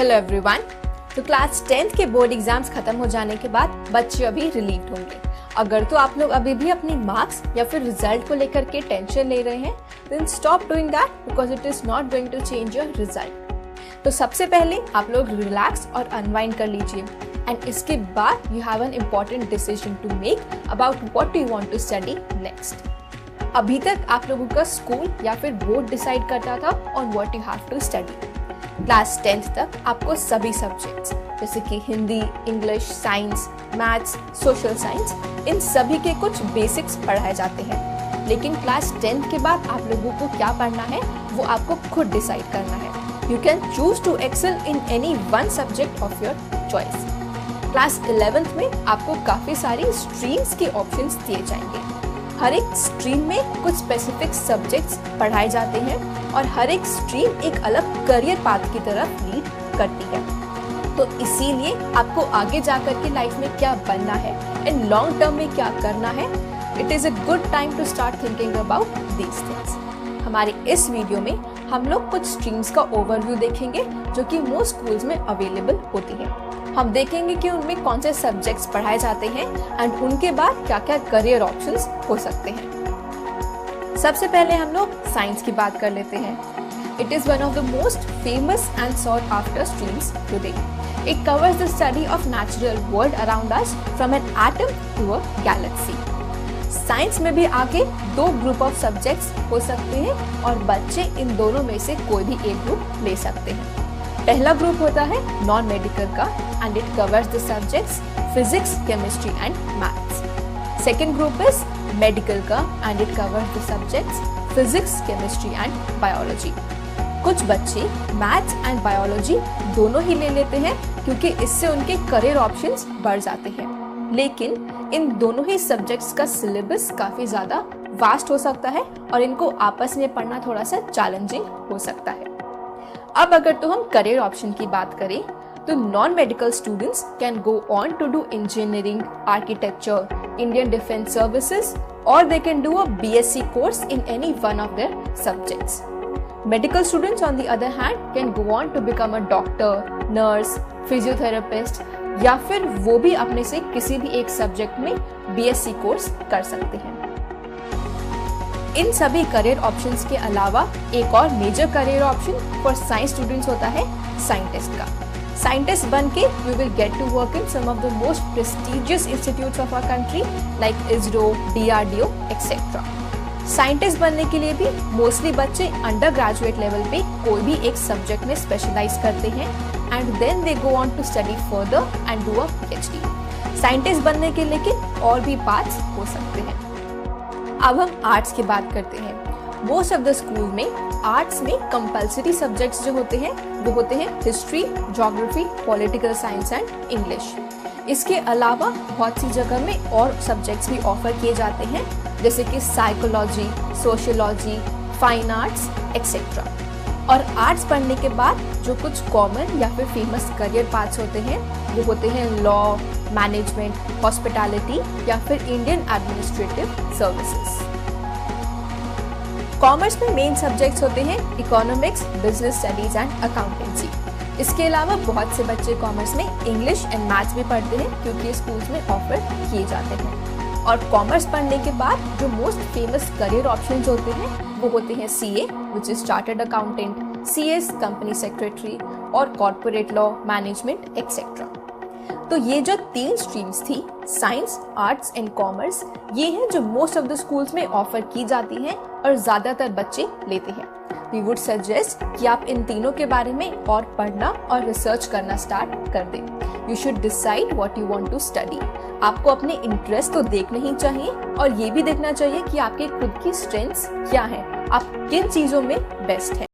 Hello everyone. तो class 10th के board exams खत्म हो जाने के बाद बच्चे अभी रिलीव्ड होंगे। अगर तो आप लोग अभी भी अपनी मार्क्स या फिर रिजल्ट को लेकर के टेंशन ले रहे हैं, then stop doing that because it is not going to change your result. तो सबसे पहले आप लोग रिलैक्स और अनवाइंड कर लीजिए एंड इसके बाद you have an important decision to make about what you want to study next. अभी तक आप लोगों का स्कूल या फिर बोर्ड डिसाइड करता था on what you have to study. Class 10th तक आपको सभी सब्जेक्ट्स जैसे कि Hindi, English, science, maths, social science, इन सभी के कुछ बेसिक्स पढ़ाए जाते हैं। लेकिन क्लास 10th के बाद आप लोगों को क्या पढ़ना है वो आपको खुद डिसाइड करना है। You can choose to excel in any one subject of your choice. Class 11th में आपको काफ़ी सारी स्ट्रीम्स के ऑप्शंस दिए जाएंगे। हर एक स्ट्रीम में कुछ स्पेसिफिक सब्जेक्ट्स पढ़ाए जाते हैं और हर एक स्ट्रीम एक अलग करियर पाथ की तरफ लीड करती है। तो इसीलिए आपको आगे जाकर के लाइफ में क्या बनना है एंड लॉन्ग टर्म में क्या करना है, it is a good time to start thinking about these things. हमारे इस वीडियो में हम लोग कुछ स्ट्रीम्स का ओवरव्यू देखेंगे जो कि मोस्ट स्कूल्स में अवेलेबल होती हैं। हम देखेंगे कि उनमें कौन से सब्जेक्ट्स पढ़ाए जाते हैं एंड उनके बाद क्या क्या करियर ऑप्शंस हो सकते हैं। सबसे पहले हम लोग साइंस की बात कर लेते हैं। It is one of the most famous and sought after streams today. It covers the study of natural world around us from an atom to a galaxy. Science में भी आगे दो ग्रुप ऑफ सब्जेक्ट्स हो सकते हैं और बच्चे इन दोनों में से कोई भी एक ग्रुप ले सकते हैं। पहला ग्रुप होता है नॉन मेडिकल का and it covers the subjects physics, chemistry and maths. Second group is medical का and it covers the subjects physics, chemistry and biology. कुछ बच्चे मैथ्स एंड बायोलॉजी दोनों ही ले लेते हैं क्योंकि इससे उनके करियर ऑप्शंस बढ़ जाते हैं। लेकिन इन दोनों ही सब्जेक्ट्स का सिलेबस काफ़ी ज़्यादा वास्ट हो सकता है और इनको आपस में पढ़ना थोड़ा सा चैलेंजिंग हो सकता है। अब अगर तो हम करियर ऑप्शन की बात करें तो non medical students can go on to do engineering, architecture, Indian defence services और they can do a BSc course in any one of their subjects. Medical students on the other hand can go on to become a doctor, nurse, physiotherapist या फिर वो भी अपने से किसी भी एक सब्जेक्ट में BSc कोर्स कर सकते हैं। इन सभी करियर ऑप्शंस के अलावा एक और major career option for science students होता है साइंटिस्ट का। साइंटिस्ट बन के you will get to work in some of the most prestigious institutes of our country like ISRO, DRDO etcetera. Scientist बनने के लिए भी मोस्टली बच्चे अंडर ग्रेजुएट लेवल पे कोई भी एक सब्जेक्ट में स्पेशलाइज करते हैं and then they go on to study further and do a PhD। Scientist बनने के लेकिन और भी पाथ्स हो सकते हैं। अब हम आर्ट्स की बात करते हैं। मोस्ट ऑफ द स्कूल में आर्ट्स में कंपलसरी सब्जेक्ट्स जो होते हैं वो होते हैं history, geography, political science and English. इसके अलावा बहुत सी जगह में और सब्जेक्ट्स भी ऑफर किए जाते हैं जैसे कि psychology, sociology, fine arts etcetera. और आर्ट्स पढ़ने के बाद जो कुछ कॉमन या फिर फेमस करियर पाथ्स होते हैं वो होते हैं लॉ, मैनेजमेंट, हॉस्पिटैलिटी या फिर इंडियन एडमिनिस्ट्रेटिव सर्विसेज। कॉमर्स में मेन सब्जेक्ट्स होते हैं economics, business studies and accountancy. इसके अलावा बहुत से बच्चे कॉमर्स में इंग्लिश एंड मैथ्स भी पढ़ते हैं क्योंकि स्कूल्स में ऑफर किए जाते हैं। और कॉमर्स पढ़ने के बाद जो मोस्ट फेमस करियर ऑप्शंस होते हैं वो होते हैं CA which is chartered accountant, CS company secretary और कॉर्पोरेट लॉ, मैनेजमेंट एक्सेट्रा। तो ये जो तीन स्ट्रीम्स थी साइंस, आर्ट्स एंड कॉमर्स, ये हैं जो मोस्ट ऑफ द स्कूल्स में ऑफर की जाती हैं और ज़्यादातर बच्चे लेते हैं। वी वुड सजेस्ट कि आप इन तीनों के बारे में और पढ़ना और रिसर्च करना स्टार्ट कर दें। You should decide what you want to study. आपको अपने इंटरेस्ट तो देखने ही चाहिए और ये भी देखना चाहिए कि आपके खुद की स्ट्रेंथ्स क्या हैं, आप किन चीज़ों में बेस्ट हैं।